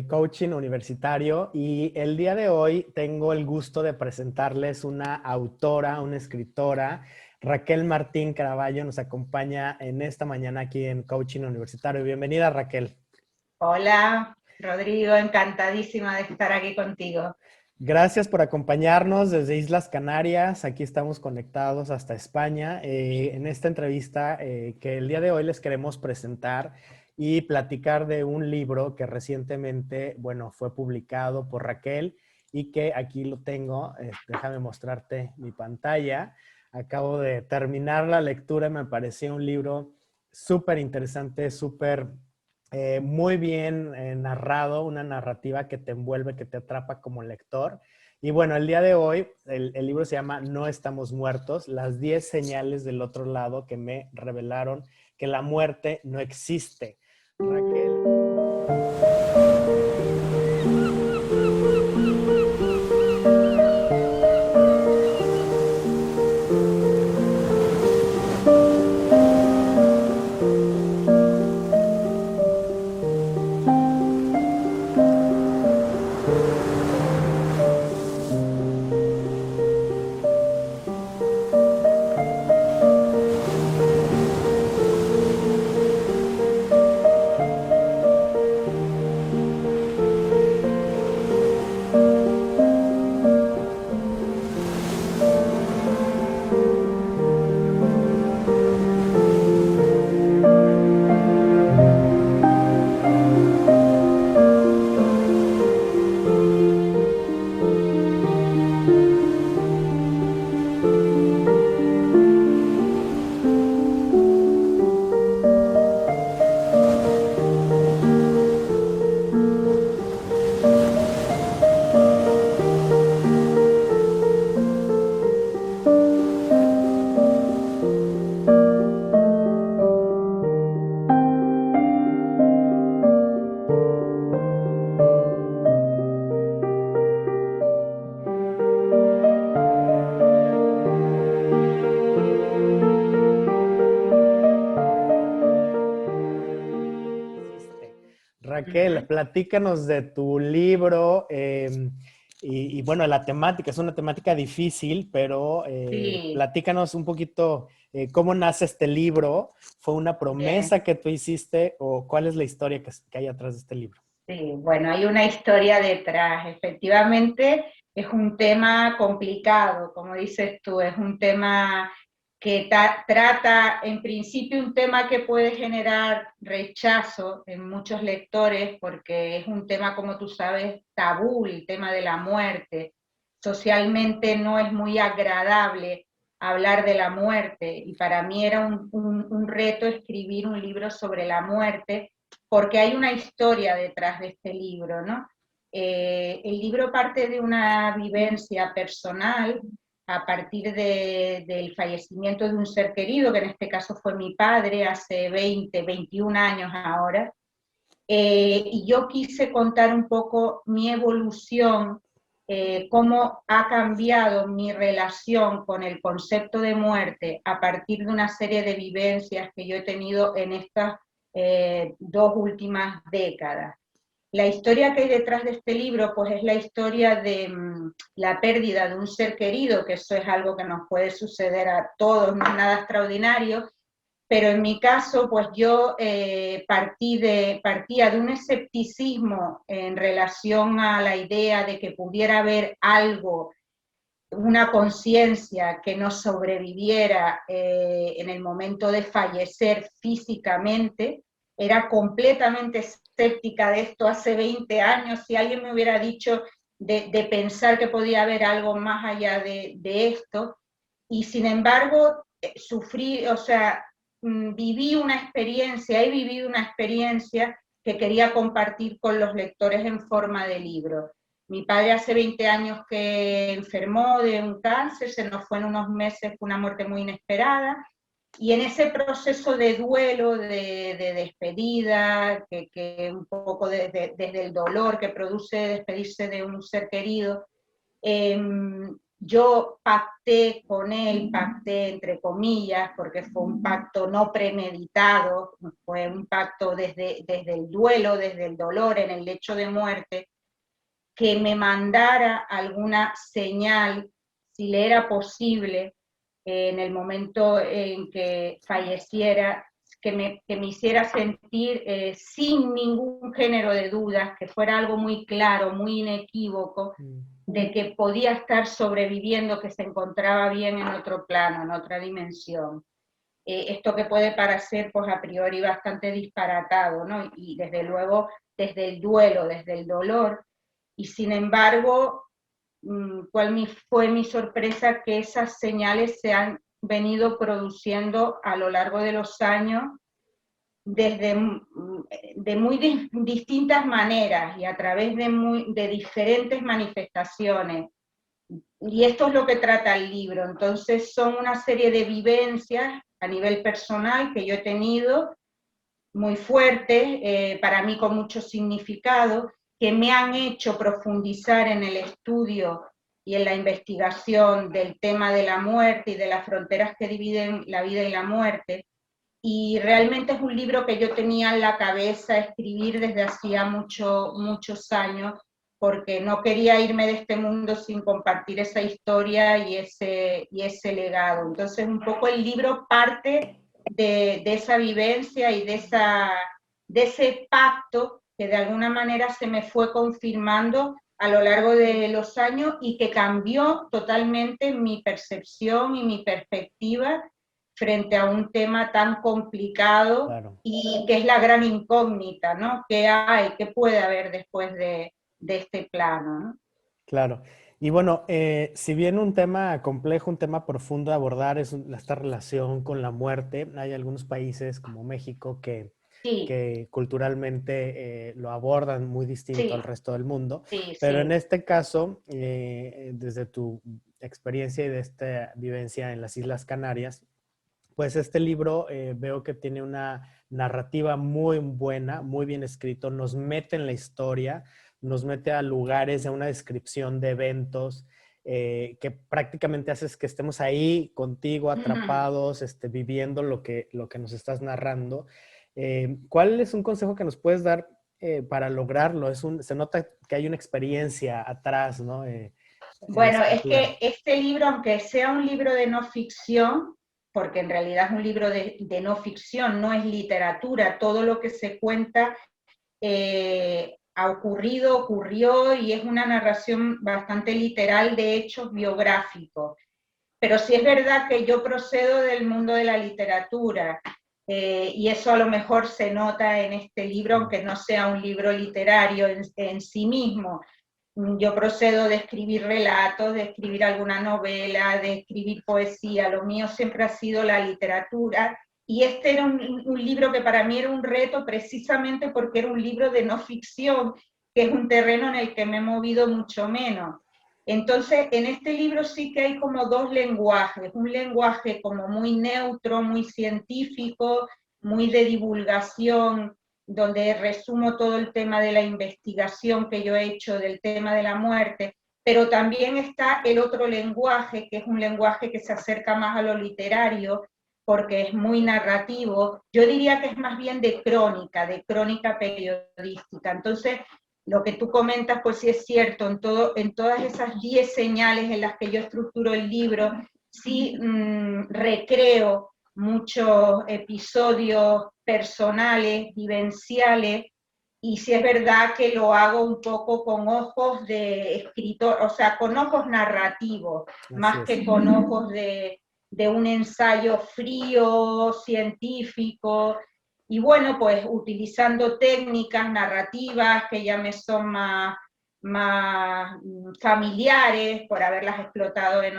Coaching Universitario, y el día de hoy tengo el gusto de presentarles una autora, una escritora. Raquel Martín Caraballo nos acompaña en esta mañana aquí en Coaching Universitario. Bienvenida, Raquel. Hola, Rodrigo, encantadísima de estar aquí contigo. Gracias por acompañarnos desde Islas Canarias. Aquí estamos conectados hasta España en esta entrevista que el día de hoy les queremos presentar y platicar de un libro que recientemente, bueno, fue publicado por Raquel y que aquí lo tengo. Déjame mostrarte mi pantalla. Acabo de terminar la lectura y me pareció un libro súper interesante, súper muy bien narrado, una narrativa que te envuelve, que te atrapa como lector. Y bueno, el día de hoy el libro se llama No estamos muertos, las 10 señales del otro lado que me revelaron que la muerte no existe. Raquel. Raquel, Ujú. platícanos de tu libro bueno, la temática, es una temática difícil, pero Sí, platícanos un poquito cómo nace este libro. ¿Fue una bien, promesa que tú hiciste o cuál es la historia que hay atrás de este libro? sí. Bueno, hay una historia detrás. Efectivamente, es un tema complicado, como dices tú, es un tema que trata, en principio, un tema que puede generar rechazo en muchos lectores, porque es un tema, como tú sabes, tabú, el tema de la muerte. Socialmente no es muy agradable hablar de la muerte, y para mí era un reto escribir un libro sobre la muerte, porque hay una historia detrás de este libro, ¿no? El libro parte de una vivencia personal a partir del fallecimiento de un ser querido, que en este caso fue mi padre, hace 20, 21 años ahora. Y yo quise contar un poco mi evolución, cómo ha cambiado mi relación con el concepto de muerte a partir de una serie de vivencias que yo he tenido en estas 2 últimas décadas. La historia que hay detrás de este libro, pues es la historia de la pérdida de un ser querido, que eso es algo que nos puede suceder a todos, no es nada extraordinario, pero en mi caso, pues yo partía de un escepticismo en relación a la idea de que pudiera haber algo, una conciencia que nos sobreviviera en el momento de fallecer físicamente. Era completamente escéptica de esto hace 20 años. Si alguien me hubiera dicho de pensar que podía haber algo más allá de esto, y sin embargo sufrí, o sea, viví una experiencia, he vivido una experiencia que quería compartir con los lectores en forma de libro. Mi padre hace 20 años que enfermó de un cáncer, se nos fue en unos meses, fue una muerte muy inesperada, y en ese proceso de duelo, de despedida, que un poco desde el dolor que produce despedirse de un ser querido, Yo pacté con él, pacté entre comillas, porque fue un pacto no premeditado, fue un pacto desde el duelo, desde el dolor, en el lecho de muerte, que me mandara alguna señal, si le era posible, en el momento en que falleciera, que me hiciera sentir sin ningún género de dudas, que fuera algo muy claro, muy inequívoco, de que podía estar sobreviviendo, que se encontraba bien en otro plano, en otra dimensión. Esto que puede parecer pues a priori bastante disparatado, ¿no? Y desde luego desde el duelo, desde el dolor, y sin embargo, ¿cuál fue mi sorpresa? Que esas señales se han venido produciendo a lo largo de los años desde de muy distintas maneras y a través de diferentes manifestaciones. Y esto es lo que trata el libro. Entonces son una serie de vivencias a nivel personal que yo he tenido muy fuertes, para mí con mucho significado, que me han hecho profundizar en el estudio y en la investigación del tema de la muerte y de las fronteras que dividen la vida y la muerte. Y realmente es un libro que yo tenía en la cabeza escribir desde hacía muchos años, porque no quería irme de este mundo sin compartir esa historia y ese legado. Entonces, un poco el libro parte de esa vivencia y de ese pacto que de alguna manera se me fue confirmando a lo largo de los años y que cambió totalmente mi percepción y mi perspectiva frente a un tema tan complicado, Claro. y que es la gran incógnita, ¿no? ¿Qué hay, qué puede haber después de este plano, ¿no? Claro. Y bueno, si bien un tema complejo, un tema profundo de abordar es esta relación con la muerte, hay algunos países como México Sí, que culturalmente lo abordan muy distinto sí, al resto del mundo, sí, pero en sí. este caso, desde tu experiencia y de esta vivencia en las Islas Canarias, pues este libro veo que tiene una narrativa muy buena, muy bien escrito, nos mete en la historia, nos mete a lugares, a una descripción de eventos que prácticamente haces que estemos ahí contigo, atrapados, viviendo lo que nos estás narrando. ¿Cuál es un consejo que nos puedes dar para lograrlo? Se nota que hay una experiencia atrás, ¿no? En la Bueno, es escritura. que este libro, aunque sea un libro de no ficción, porque en realidad es un libro de no ficción, no es literatura, todo lo que se cuenta ha ocurrido, ocurrió, y es una narración bastante literal de hechos biográficos. Pero sí es verdad que yo procedo del mundo de la literatura, y eso a lo mejor se nota en este libro, aunque no sea un libro literario en sí mismo. Yo procedo de escribir relatos, de escribir alguna novela, de escribir poesía. Lo mío siempre ha sido la literatura, y este era un libro que para mí era un reto precisamente porque era un libro de no ficción, que es un terreno en el que me he movido mucho menos. Entonces, en este libro sí que hay como dos lenguajes, un lenguaje como muy neutro, muy científico, muy de divulgación, donde resumo todo el tema de la investigación que yo he hecho del tema de la muerte, pero también está el otro lenguaje, que es un lenguaje que se acerca más a lo literario, porque es muy narrativo. Yo diría que es más bien de crónica periodística. Entonces, lo que tú comentas, pues sí es cierto, en todas esas 10 señales en las que yo estructuro el libro, sí recreo muchos episodios personales, vivenciales, y sí es verdad que lo hago un poco con ojos de escritor, o sea, con ojos narrativos, Así más es. que con ojos de un ensayo frío, científico, y bueno, pues utilizando técnicas narrativas que ya me son más familiares por haberlas explotado en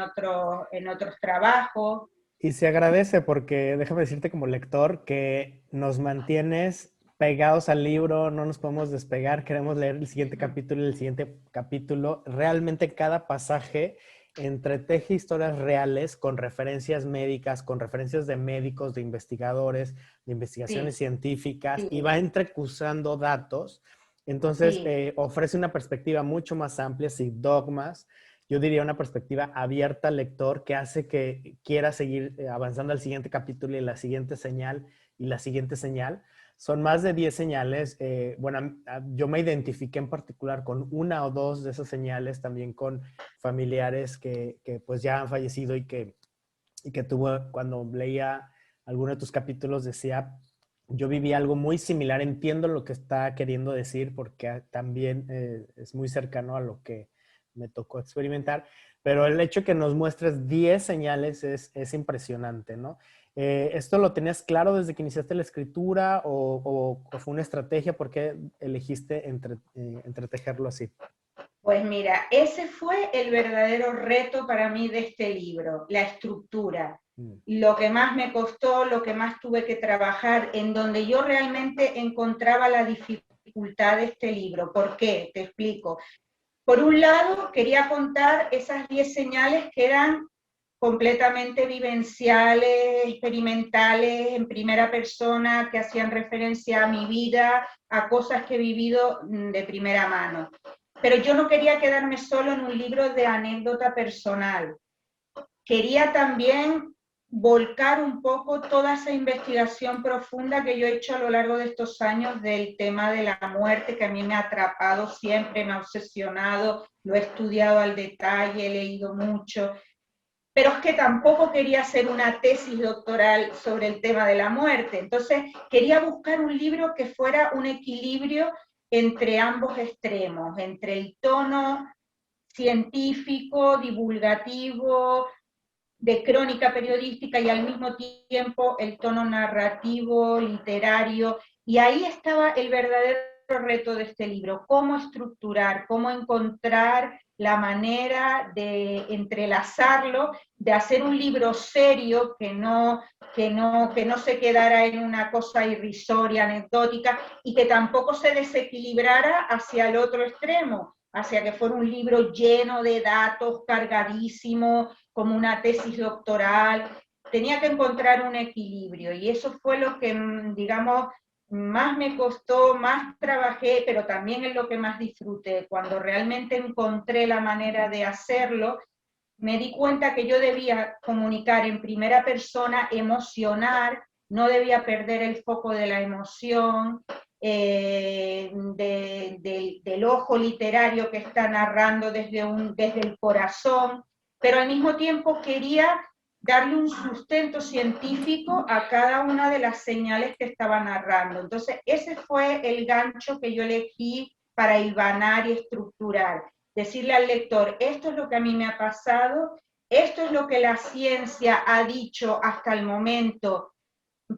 otros trabajos. Y se agradece porque déjame decirte como lector que nos mantienes pegados al libro, no nos podemos despegar, queremos leer el siguiente capítulo y el siguiente capítulo. Realmente cada pasaje entreteje historias reales con referencias médicas, con referencias de médicos, de investigadores, de investigaciones Sí, científicas y sí, va entrecruzando datos. Entonces sí, ofrece una perspectiva mucho más amplia, sin dogmas, yo diría una perspectiva abierta al lector que hace que quiera seguir avanzando al siguiente capítulo y la siguiente señal y la siguiente señal. Son más de 10 señales. Bueno, yo me identifiqué en particular con una o dos de esas señales, también con familiares que pues ya han fallecido y que tuvo, cuando leía alguno de tus capítulos, decía, yo viví algo muy similar, entiendo lo que está queriendo decir porque también es muy cercano a lo que me tocó experimentar, pero el hecho que nos muestres 10 señales es impresionante, ¿no? ¿Esto lo tenías claro desde que iniciaste la escritura o fue una estrategia? ¿Por qué elegiste entretejerlo así? Pues mira, ese fue el verdadero reto para mí de este libro, la estructura. Mm. Lo que más me costó, lo que más tuve que trabajar, en donde yo realmente encontraba la dificultad de este libro. ¿Por qué? Te explico. Por un lado, quería contar esas 10 señales que eran completamente vivenciales, experimentales, en primera persona, que hacían referencia a mi vida, a cosas que he vivido de primera mano. Pero yo no quería quedarme solo en un libro de anécdota personal. Quería también volcar un poco toda esa investigación profunda que yo he hecho a lo largo de estos años del tema de la muerte, que a mí me ha atrapado siempre, me ha obsesionado, lo he estudiado al detalle, he leído mucho, pero es que tampoco quería hacer una tesis doctoral sobre el tema de la muerte. Entonces quería buscar un libro que fuera un equilibrio entre ambos extremos, entre el tono científico, divulgativo, de crónica periodística y al mismo tiempo el tono narrativo, literario, y ahí estaba el verdadero reto de este libro, cómo estructurar, cómo encontrar la manera de entrelazarlo, de hacer un libro serio que no se quedara en una cosa irrisoria, anecdótica, y que tampoco se desequilibrara hacia el otro extremo, hacia que fuera un libro lleno de datos, cargadísimo, como una tesis doctoral. Tenía que encontrar un equilibrio y eso fue lo que, digamos, más me costó, más trabajé, pero también es lo que más disfruté. Cuando realmente encontré la manera de hacerlo, me di cuenta que yo debía comunicar en primera persona, emocionar, no debía perder el foco de la emoción, del ojo literario que está narrando desde el corazón, pero al mismo tiempo quería darle un sustento científico a cada una de las señales que estaba narrando. Entonces, ese fue el gancho que yo elegí para hilvanar y estructurar. Decirle al lector, esto es lo que a mí me ha pasado, esto es lo que la ciencia ha dicho hasta el momento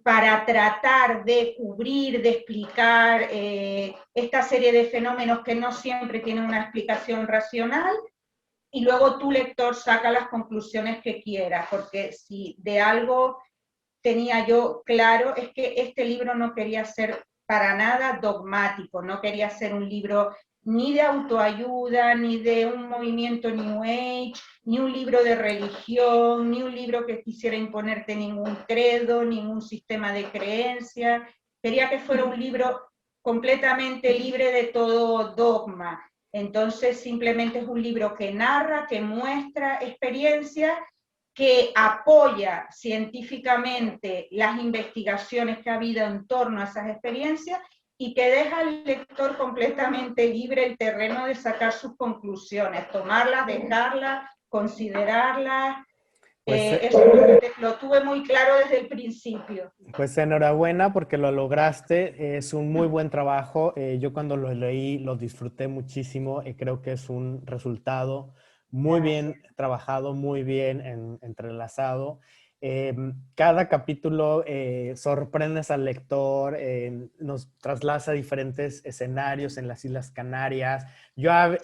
para tratar de cubrir, de explicar esta serie de fenómenos que no siempre tienen una explicación racional, y luego tu lector saca las conclusiones que quiera, porque si de algo tenía yo claro es que este libro no quería ser para nada dogmático, no quería ser un libro ni de autoayuda, ni de un movimiento New Age, ni un libro de religión, ni un libro que quisiera imponerte ningún credo, ningún sistema de creencias. Quería que fuera un libro completamente libre de todo dogma. Entonces simplemente es un libro que narra, que muestra experiencias, que apoya científicamente las investigaciones que ha habido en torno a esas experiencias y que deja al lector completamente libre el terreno de sacar sus conclusiones, tomarlas, dejarlas, considerarlas. Pues, Eso lo tuve muy claro desde el principio. pues enhorabuena porque lo lograste, es un muy buen trabajo. Yo cuando lo leí lo disfruté muchísimo y creo que es un resultado muy Gracias. bien trabajado, muy bien entrelazado. Cada capítulo sorprendes al lector, nos traslada a diferentes escenarios en las Islas Canarias.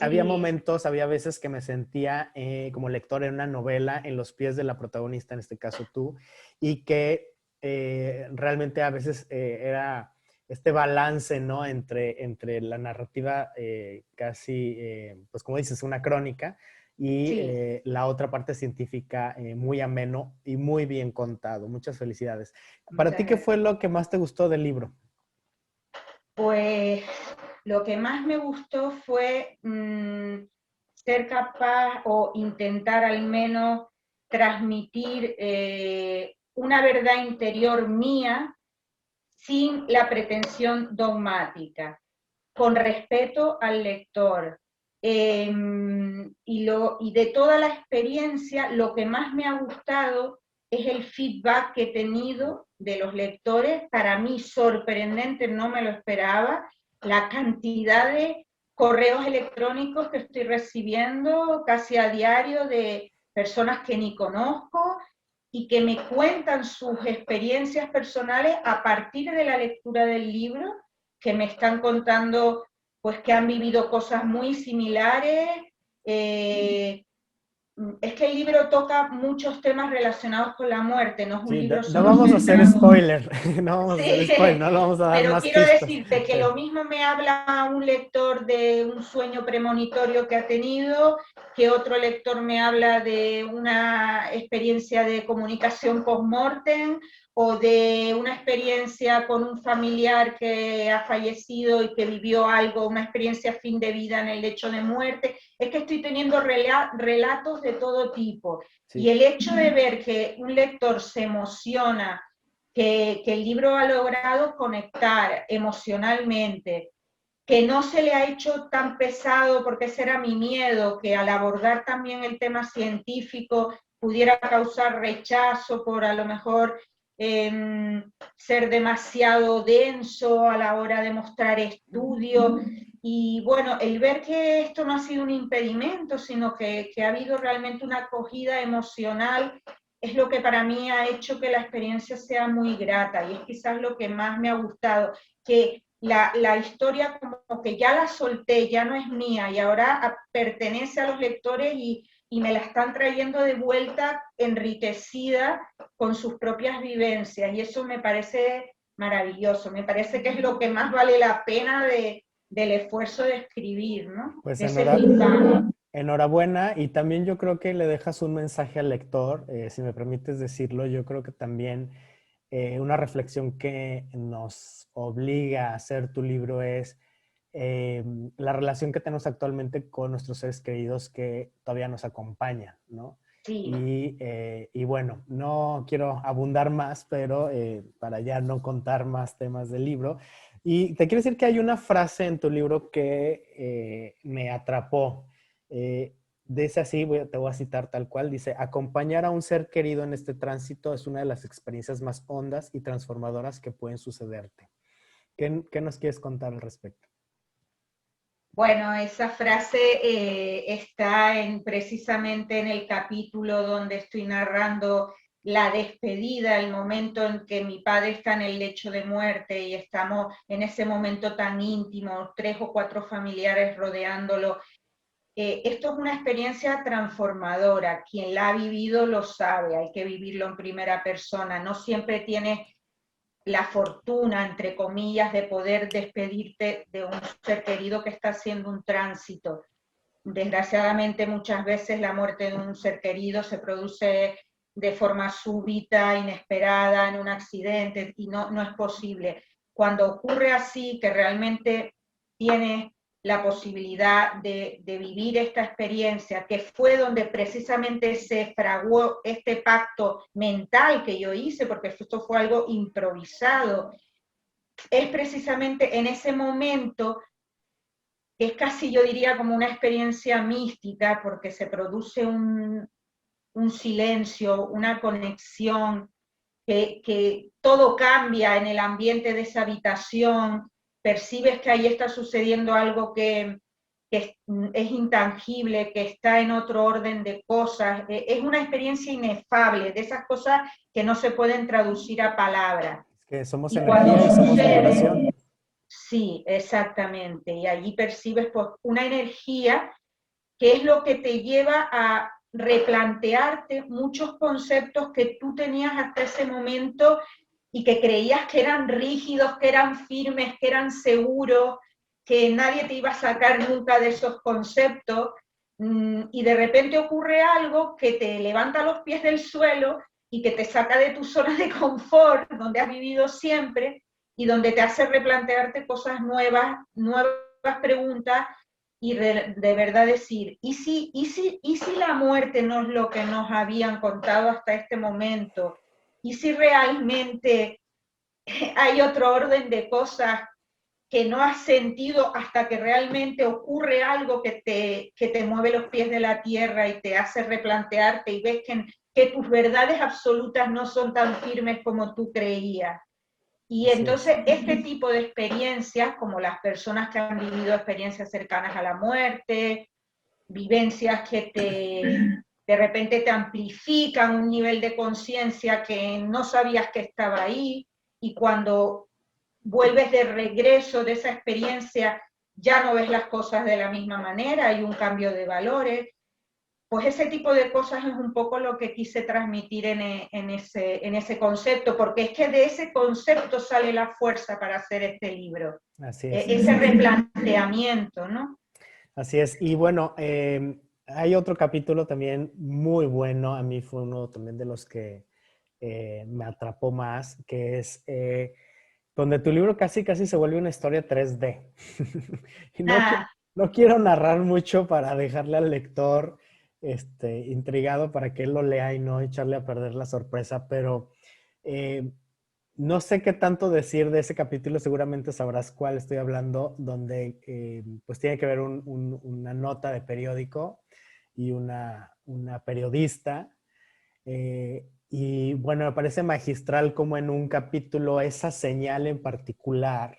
Había Sí, momentos, había veces que me sentía como lector en una novela en los pies de la protagonista, en este caso tú, y que realmente a veces era este balance, ¿no? Entre la narrativa casi, pues como dices, una crónica y sí. la otra parte científica muy ameno y muy bien contado. Muchas felicidades. ¿Para ti Muchas qué fue gracias. lo que más te gustó del libro? Pues lo que más me gustó fue ser capaz o intentar al menos transmitir una verdad interior mía sin la pretensión dogmática, con respeto al lector. Y de toda la experiencia, lo que más me ha gustado es el feedback que he tenido de los lectores. Para mí sorprendente, no me lo esperaba, la cantidad de correos electrónicos que estoy recibiendo casi a diario de personas que ni conozco y que me cuentan sus experiencias personales a partir de la lectura del libro, que me están contando pues que han vivido cosas muy similares. Es que el libro toca muchos temas relacionados con la muerte, no es un Sí, libro no solo vamos a hacer centrado. spoiler, no vamos a hacer Sí, spoiler, no le vamos a dar pero más quiero pistas. decirte que Sí. lo mismo me habla un lector de un sueño premonitorio que ha tenido, que otro lector me habla de una experiencia de comunicación post-mortem, o de una experiencia con un familiar que ha fallecido y que vivió algo, una experiencia fin de vida en el lecho de muerte. Es que estoy teniendo relatos de todo tipo. Sí. Y el hecho de ver que un lector se emociona, que el libro ha logrado conectar emocionalmente, que no se le ha hecho tan pesado, porque ese era mi miedo, que al abordar también el tema científico pudiera causar rechazo por a lo mejor ser demasiado denso a la hora de mostrar estudios. Y bueno, el ver que esto no ha sido un impedimento, sino que ha habido realmente una acogida emocional, es lo que para mí ha hecho que la experiencia sea muy grata, y es quizás lo que más me ha gustado, que la historia como que ya la solté, ya no es mía, y ahora pertenece a los lectores y me la están trayendo de vuelta enriquecida con sus propias vivencias, y eso me parece maravilloso, me parece que es lo que más vale la pena del esfuerzo de escribir, ¿no? Pues De ese feedback. enhorabuena, y también yo creo que le dejas un mensaje al lector, si me permites decirlo. Yo creo que también una reflexión que nos obliga a hacer tu libro es la relación que tenemos actualmente con nuestros seres queridos que todavía nos acompañan, ¿no? Sí. Y bueno, no quiero abundar más, pero para ya no contar más temas del libro. Y te quiero decir que hay una frase en tu libro que me atrapó. Dice así, te voy a citar tal cual, dice: acompañar a un ser querido en este tránsito es una de las experiencias más hondas y transformadoras que pueden sucederte. ¿Qué nos quieres contar al respecto? Bueno, esa frase está precisamente en el capítulo donde estoy narrando la despedida, el momento en que mi padre está en el lecho de muerte y estamos en ese momento tan íntimo, 3 o 4 familiares rodeándolo. Esto es una experiencia transformadora. Quien la ha vivido lo sabe, hay que vivirlo en primera persona. No siempre tienes la fortuna, entre comillas, de poder despedirte de un ser querido que está haciendo un tránsito. Desgraciadamente, muchas veces la muerte de un ser querido se produce de forma súbita, inesperada, en un accidente, y no es posible. Cuando ocurre así, que realmente tienes la posibilidad de vivir esta experiencia, que fue donde precisamente se fraguó este pacto mental que yo hice, porque esto fue algo improvisado, es precisamente en ese momento que es casi, yo diría, como una experiencia mística, porque se produce un silencio, una conexión, que todo cambia en el ambiente de esa habitación, percibes que ahí está sucediendo algo que es intangible, que está en otro orden de cosas. Es una experiencia inefable, de esas cosas que no se pueden traducir a palabras. Es que somos Y cuando energía y somos sucede, vibración. sí, exactamente, y allí percibes pues, una energía que es lo que te lleva a replantearte muchos conceptos que tú tenías hasta ese momento y que creías que eran rígidos, que eran firmes, que eran seguros, que nadie te iba a sacar nunca de esos conceptos, y de repente ocurre algo que te levanta los pies del suelo y que te saca de tu zona de confort, donde has vivido siempre, y donde te hace replantearte cosas nuevas, nuevas preguntas, y de verdad decir, ¿y si la muerte no es lo que nos habían contado hasta este momento? ¿Y si realmente hay otro orden de cosas que no has sentido hasta que realmente ocurre algo que te mueve los pies de la tierra y te hace replantearte y ves que tus verdades absolutas no son tan firmes como tú creías? Y Así es. entonces este tipo de experiencias, como las personas que han vivido experiencias cercanas a la muerte, vivencias que de repente te amplifican un nivel de conciencia que no sabías que estaba ahí, y cuando vuelves de regreso de esa experiencia ya no ves las cosas de la misma manera, hay un cambio de valores. Pues ese tipo de cosas es un poco lo que quise transmitir en ese concepto, porque es que de ese concepto sale la fuerza para hacer este libro, Así es. ese replanteamiento, ¿no? Así es. Y bueno, hay otro capítulo también muy bueno, a mí fue uno también de los que me atrapó más, que es donde tu libro casi casi se vuelve una historia 3D. Y no, Ah, no quiero narrar mucho para dejarle al lector intrigado para que él lo lea y no echarle a perder la sorpresa, pero eh, no sé qué tanto decir de ese capítulo, seguramente sabrás cuál estoy hablando, donde pues tiene que ver una nota de periódico y una periodista. Y bueno, me parece magistral como en un capítulo esa señal en particular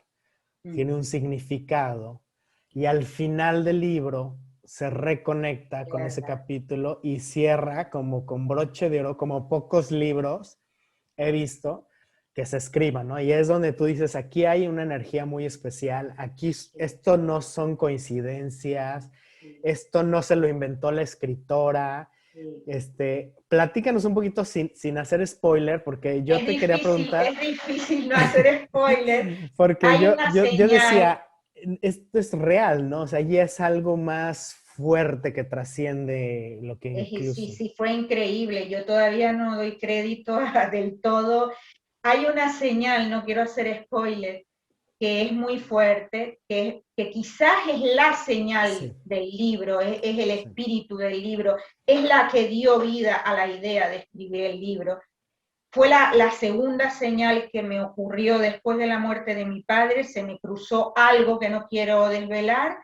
tiene un significado y al final del libro se reconecta con ese verdad. capítulo y cierra como con broche de oro, como pocos libros he visto que se escriban, ¿no? Y es donde tú dices, aquí hay una energía muy especial, aquí esto no son coincidencias, esto no se lo inventó la escritora. Platícanos un poquito sin hacer spoiler, porque yo te quería preguntar, Es difícil no hacer spoiler. porque Hay yo, una yo, yo señal. decía, esto es real, ¿no? O sea, ya es algo más fuerte que trasciende lo que Sí, incluso. sí, fue increíble. Yo todavía no doy crédito del todo. Hay una señal, no quiero hacer spoiler, que es muy fuerte, que quizás es la señal Sí, del libro, es el sí. espíritu del libro, es la que dio vida a la idea de escribir el libro. Fue la segunda señal que me ocurrió después de la muerte de mi padre, se me cruzó algo que no quiero desvelar,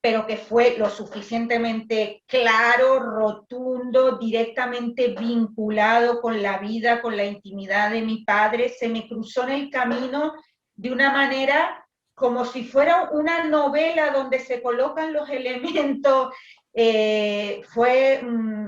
pero que fue lo suficientemente claro, rotundo, directamente vinculado con la vida, con la intimidad de mi padre, se me cruzó en el camino de una manera como si fuera una novela donde se colocan los elementos. Fue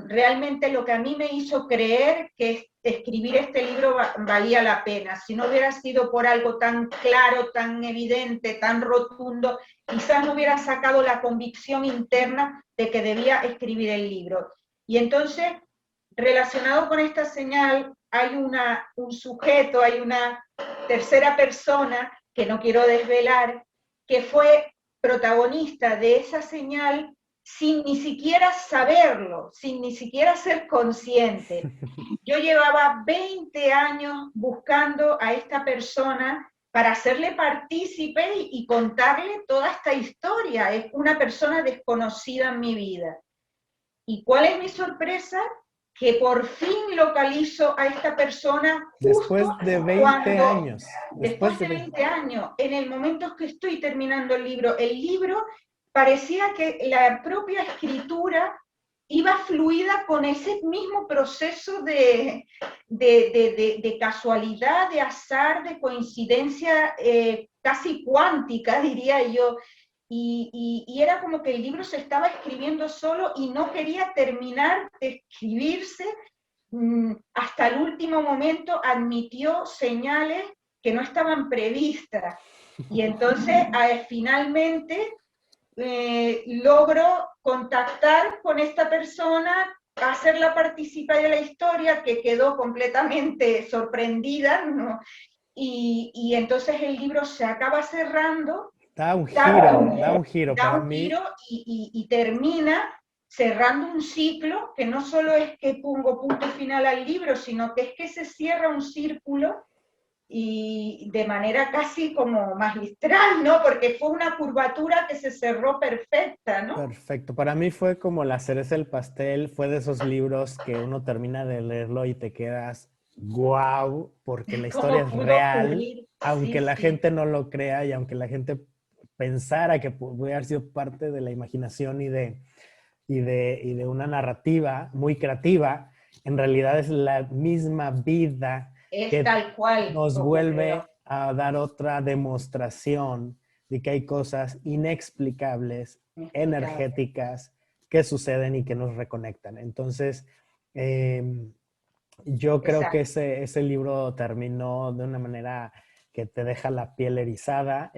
realmente lo que a mí me hizo creer que escribir este libro valía la pena. Si no hubiera sido por algo tan claro, tan evidente, tan rotundo, quizás no hubiera sacado la convicción interna de que debía escribir el libro. Y entonces, relacionado con esta señal, hay un sujeto, hay una tercera persona, que no quiero desvelar, que fue protagonista de esa señal sin ni siquiera saberlo, sin ni siquiera ser consciente. Yo llevaba 20 años buscando a esta persona para hacerle partícipe y contarle toda esta historia. Es una persona desconocida en mi vida. ¿Y cuál es mi sorpresa? Que por fin localizo a esta persona justo Después de 20 cuando, años. Después después de de 20. 20 años, en el momento que estoy terminando el libro parecía que la propia escritura iba fluida con ese mismo proceso de casualidad, de azar, de coincidencia casi cuántica, diría yo. Y era como que el libro se estaba escribiendo solo y no quería terminar de escribirse. Hasta el último momento admitió señales que no estaban previstas. Y entonces finalmente logro contactar con esta persona, hacerla participar de la historia, que quedó completamente sorprendida, ¿no? Y entonces el libro se acaba cerrando, Da un giro da para un mí. giro y termina cerrando un ciclo que no solo es que pongo punto final al libro, sino que es que se cierra un círculo y de manera casi como magistral, ¿no? Porque fue una curvatura que se cerró perfecta, ¿no? Perfecto. Para mí fue como la cereza del pastel, fue de esos libros que uno termina de leerlo y te quedas wow, porque la historia ¿Cómo es pudo real, ocurrir? aunque Sí, la sí, gente no lo crea y aunque la gente pensara que puede haber sido parte de la imaginación y de una narrativa muy creativa, en realidad es la misma vida es que tal cual nos ocurrió. vuelve a dar otra demostración de que hay cosas inexplicables, Inexplicable. energéticas, que suceden y que nos reconectan. Entonces, yo creo que Exacto. ese libro terminó de una manera que te deja la piel erizada.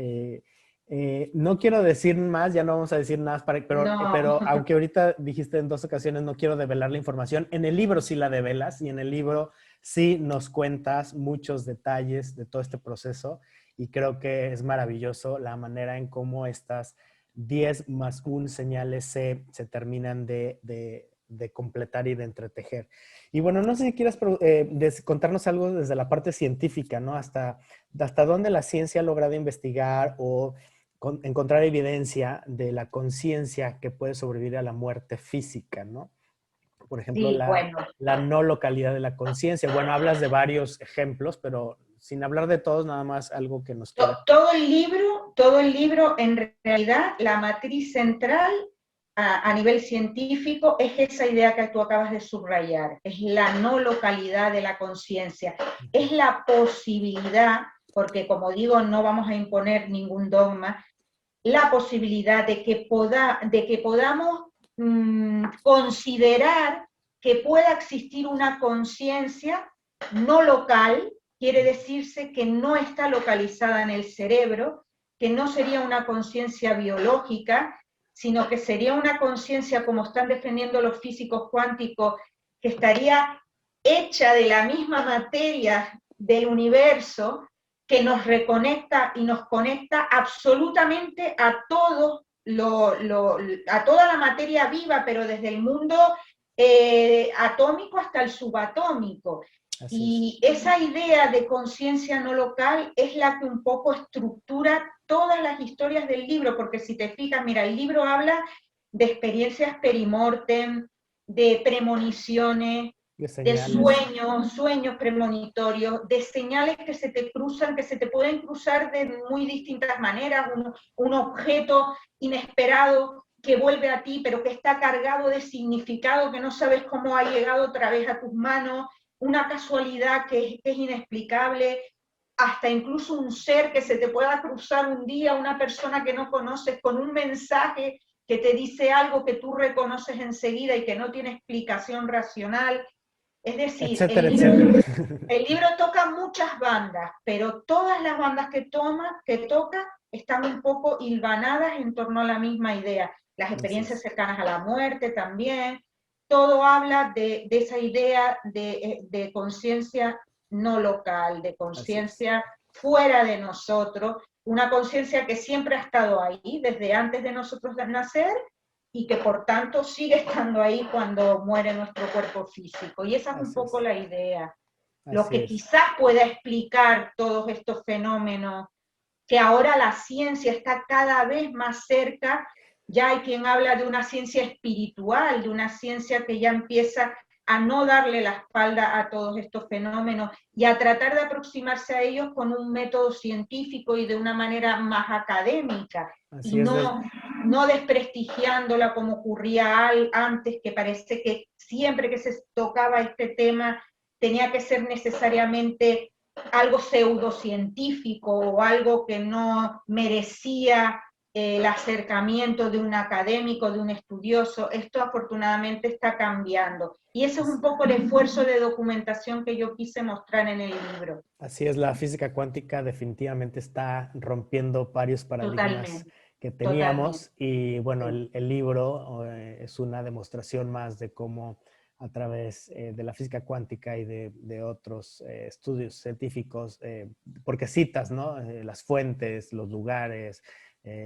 No quiero decir más, ya no vamos a decir nada, No, pero aunque ahorita dijiste en dos ocasiones no quiero develar la información, en el libro sí la develas y en el libro sí nos cuentas muchos detalles de todo este proceso y creo que es maravilloso la manera en cómo estas 10 más 1 señales se terminan de completar y de entretejer. Y bueno, no sé si quieras contarnos algo desde la parte científica, ¿no? Hasta dónde la ciencia ha logrado investigar o encontrar evidencia de la conciencia que puede sobrevivir a la muerte física, ¿no? Por ejemplo, sí, bueno, la no localidad de la conciencia. Bueno, hablas de varios ejemplos, pero sin hablar de todos, nada más algo que nos quiera. todo el libro, en realidad, la matriz central a nivel científico es esa idea que tú acabas de subrayar, es la no localidad de la conciencia, es la posibilidad, porque como digo, no vamos a imponer ningún dogma, la posibilidad de que podamos considerar que pueda existir una conciencia no local, quiere decirse que no está localizada en el cerebro, que no sería una conciencia biológica, sino que sería una conciencia, como están defendiendo los físicos cuánticos, que estaría hecha de la misma materia del universo, que nos reconecta y nos conecta absolutamente a todo a toda la materia viva, pero desde el mundo atómico hasta el subatómico. Así es. Y esa idea de conciencia no local es la que un poco estructura todas las historias del libro, porque si te fijas, mira, el libro habla de experiencias perimortem, de premoniciones, De de señales. sueños, sueños premonitorios, de señales que se te cruzan, que se te pueden cruzar de muy distintas maneras, un objeto inesperado que vuelve a ti, pero que está cargado de significado, que no sabes cómo ha llegado otra vez a tus manos, una casualidad que es inexplicable, hasta incluso un ser que se te pueda cruzar un día, una persona que no conoces, con un mensaje que te dice algo que tú reconoces enseguida y que no tiene explicación racional. Es decir, Etcétera, etcétera. el libro toca muchas bandas, pero todas las bandas que toca están un poco hilvanadas en torno a la misma idea. Las Así experiencias es. cercanas a la muerte también. Todo habla de esa idea de conciencia no local, de Así es. conciencia fuera de nosotros, una conciencia que siempre ha estado ahí desde antes de nosotros nacer y que por tanto sigue estando ahí cuando muere nuestro cuerpo físico. Y esa es un Así poco es. la idea. Lo Así que es. quizás pueda explicar todos estos fenómenos, que ahora la ciencia está cada vez más cerca, ya hay quien habla de una ciencia espiritual, de una ciencia que ya empieza a no darle la espalda a todos estos fenómenos y a tratar de aproximarse a ellos con un método científico y de una manera más académica y Así es. no desprestigiándola como ocurría antes, que parece que siempre que se tocaba este tema tenía que ser necesariamente algo pseudocientífico o algo que no merecía el acercamiento de un académico, de un estudioso. Esto afortunadamente está cambiando. Y ese es un poco el esfuerzo de documentación que yo quise mostrar en el libro. Así es, la física cuántica definitivamente está rompiendo varios paradigmas Totalmente, que totalmente. teníamos y bueno, Sí. el libro es una demostración más de cómo a través de la física cuántica y de otros estudios científicos, porque citas, ¿no? Las fuentes, los lugares,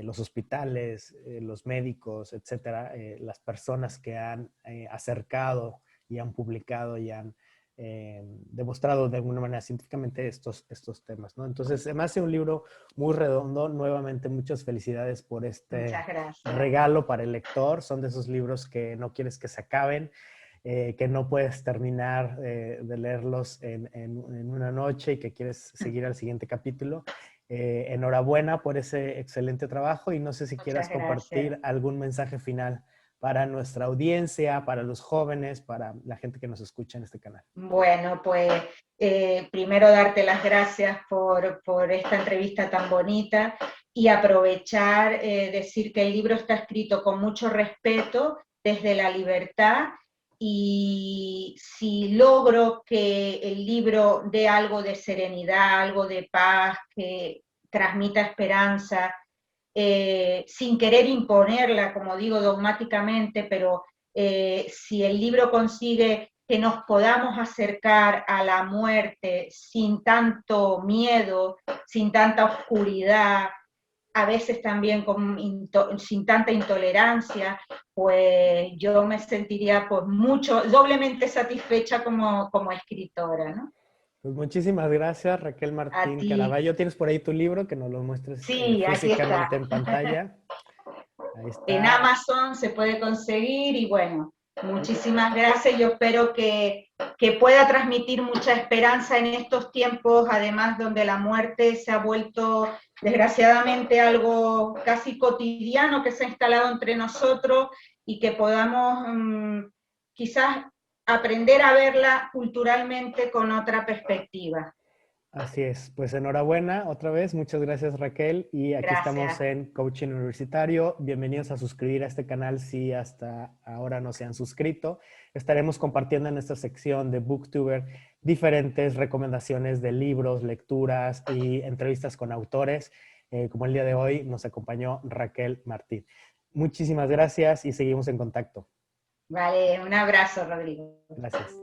los hospitales, los médicos, etcétera, las personas que han acercado y han publicado y han demostrado de alguna manera científicamente estos temas, ¿no? Entonces, se me hace un libro muy redondo. Nuevamente, muchas felicidades por este regalo para el lector. Son de esos libros que no quieres que se acaben, que no puedes terminar de leerlos en una noche y que quieres seguir al siguiente capítulo. Enhorabuena por ese excelente trabajo y no sé si quieras compartir algún mensaje final para nuestra audiencia, para los jóvenes, para la gente que nos escucha en este canal. Bueno, pues primero darte las gracias por esta entrevista tan bonita y aprovechar, decir que el libro está escrito con mucho respeto desde la libertad, y si logro que el libro dé algo de serenidad, algo de paz, que transmita esperanza, sin querer imponerla, como digo, dogmáticamente, pero si el libro consigue que nos podamos acercar a la muerte sin tanto miedo, sin tanta oscuridad, a veces también sin tanta intolerancia, pues yo me sentiría pues doblemente satisfecha como escritora, ¿no? Pues muchísimas gracias, Raquel A Martín ti. Caraballo. ¿Tienes por ahí tu libro? Que nos lo muestres Sí, aquí está. físicamente en pantalla. Ahí está. En Amazon se puede conseguir y bueno, muchísimas gracias. Yo espero que pueda transmitir mucha esperanza en estos tiempos, además donde la muerte se ha vuelto desgraciadamente algo casi cotidiano que se ha instalado entre nosotros, y que podamos quizás aprender a verla culturalmente con otra perspectiva. Así es, pues enhorabuena otra vez, muchas gracias Raquel, y aquí estamos en Coaching Universitario. Bienvenidos a suscribir a este canal si hasta ahora no se han suscrito. Estaremos compartiendo en esta sección de Booktuber diferentes recomendaciones de libros, lecturas y entrevistas con autores, como el día de hoy nos acompañó Raquel Martín. Muchísimas gracias y seguimos en contacto. Vale, un abrazo, Rodrigo. Gracias.